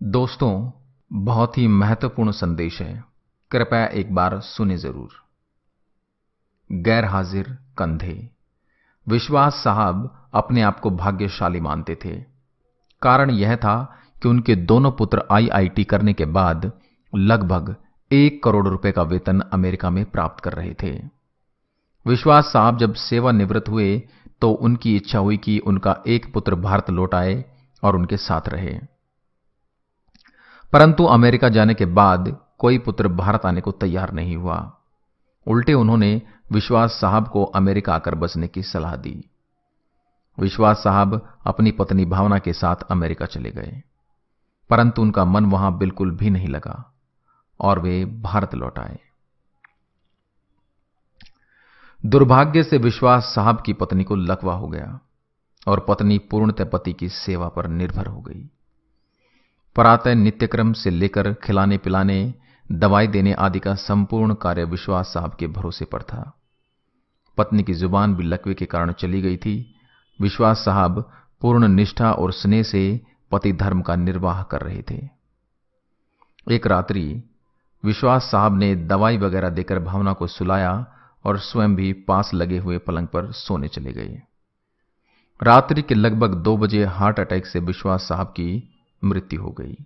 दोस्तों, बहुत ही महत्वपूर्ण संदेश है। कृपया एक बार सुने जरूर। गैर हाजिर कंधे। विश्वास साहब अपने आप को भाग्यशाली मानते थे। कारण यह था कि उनके दोनों पुत्र आईआईटी करने के बाद लगभग 1 करोड़ रुपए का वेतन अमेरिका में प्राप्त कर रहे थे। विश्वास साहब जब सेवानिवृत्त हुए तो उनकी इच्छा हुई कि उनका एक पुत्र भारत लौट आए और उनके साथ रहे। परंतु अमेरिका जाने के बाद कोई पुत्र भारत आने को तैयार नहीं हुआ। उल्टे उन्होंने विश्वास साहब को अमेरिका आकर बसने की सलाह दी। विश्वास साहब अपनी पत्नी भावना के साथ अमेरिका चले गए, परंतु उनका मन वहां बिल्कुल भी नहीं लगा और वे भारत लौट आए। दुर्भाग्य से विश्वास साहब की पत्नी को लकवा हो गया और पत्नी पूर्णतः पति की सेवा पर निर्भर हो गई। प्रातः नित्यक्रम से लेकर खिलाने पिलाने, दवाई देने आदि का संपूर्ण कार्य विश्वास साहब के भरोसे पर था। पत्नी की जुबान भी लकवे के कारण चली गई थी। विश्वास साहब पूर्ण निष्ठा और स्नेह से पति धर्म का निर्वाह कर रहे थे। एक रात्रि विश्वास साहब ने दवाई वगैरह देकर भावना को सुलाया और स्वयं भी पास लगे हुए पलंग पर सोने चले गए। रात्रि के लगभग 2 बजे हार्ट अटैक से विश्वास साहब की मृत्यु हो गई।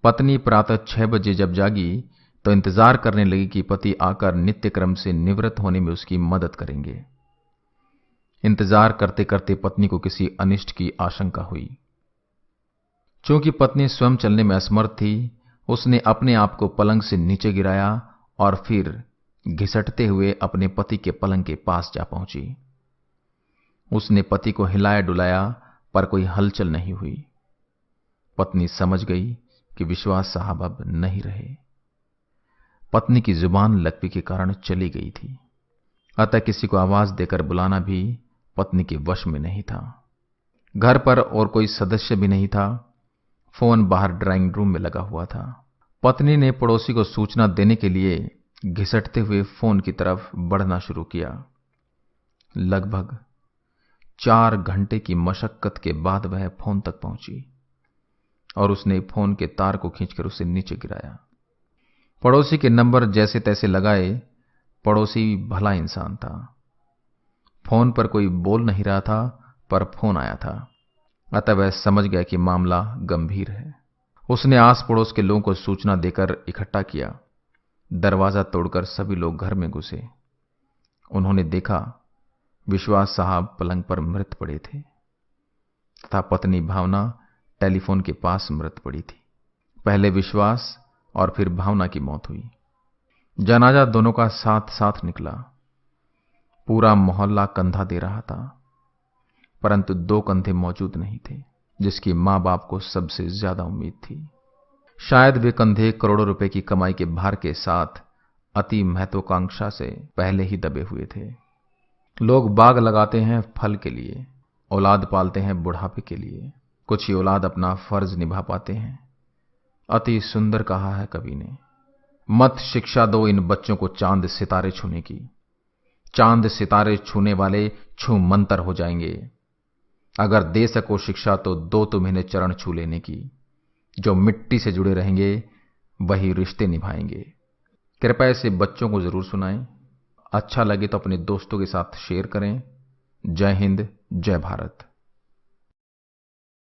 पत्नी प्रातः 6 बजे जब जागी तो इंतजार करने लगी कि पति आकर नित्यक्रम से निवृत्त होने में उसकी मदद करेंगे। इंतजार करते करते पत्नी को किसी अनिष्ट की आशंका हुई। चूंकि पत्नी स्वयं चलने में असमर्थ थी, उसने अपने आप को पलंग से नीचे गिराया और फिर घिसटते हुए अपने पति के पलंग के पास जा पहुंची। उसने पति को हिलाया डुलाया, पर कोई हलचल नहीं हुई। पत्नी समझ गई कि विश्वास साहब अब नहीं रहे। पत्नी की जुबान लकवे के कारण चली गई थी, अतः किसी को आवाज देकर बुलाना भी पत्नी के वश में नहीं था। घर पर और कोई सदस्य भी नहीं था। फोन बाहर ड्राइंग रूम में लगा हुआ था। पत्नी ने पड़ोसी को सूचना देने के लिए घिसटते हुए फोन की तरफ बढ़ना शुरू किया। लगभग 4 घंटे की मशक्कत के बाद वह फोन तक पहुंची और उसने फोन के तार को खींचकर उसे नीचे गिराया। पड़ोसी के नंबर जैसे तैसे लगाए। पड़ोसी भला इंसान था। फोन पर कोई बोल नहीं रहा था, पर फोन आया था, अतः वह समझ गया कि मामला गंभीर है। उसने आस पड़ोस के लोगों को सूचना देकर इकट्ठा किया। दरवाजा तोड़कर सभी लोग घर में घुसे। उन्होंने देखा विश्वास साहब पलंग पर मृत पड़े थे तथा पत्नी भावना टेलीफोन के पास मृत पड़ी थी। पहले विश्वास और फिर भावना की मौत हुई। जनाजा दोनों का साथ साथ निकला। पूरा मोहल्ला कंधा दे रहा था, परंतु 2 कंधे मौजूद नहीं थे जिसकी मां बाप को सबसे ज्यादा उम्मीद थी। शायद वे कंधे करोड़ों रुपए की कमाई के भार के साथ अति महत्वाकांक्षा से पहले ही दबे हुए थे। लोग बाग लगाते हैं फल के लिए, औलाद पालते हैं बुढ़ापे के लिए। कुछ ही औलाद अपना फर्ज निभा पाते हैं। अति सुंदर कहा है कवि ने, मत शिक्षा दो इन बच्चों को चांद सितारे छूने की। चांद सितारे छूने वाले छू मंतर हो जाएंगे। अगर दे सको शिक्षा तो दो तुम इन्हें चरण छू लेने की। जो मिट्टी से जुड़े रहेंगे वही रिश्ते निभाएंगे। कृपया इसे बच्चों को जरूर सुनाएं। अच्छा लगे तो अपने दोस्तों के साथ शेयर करें। जय हिंद, जय भारत।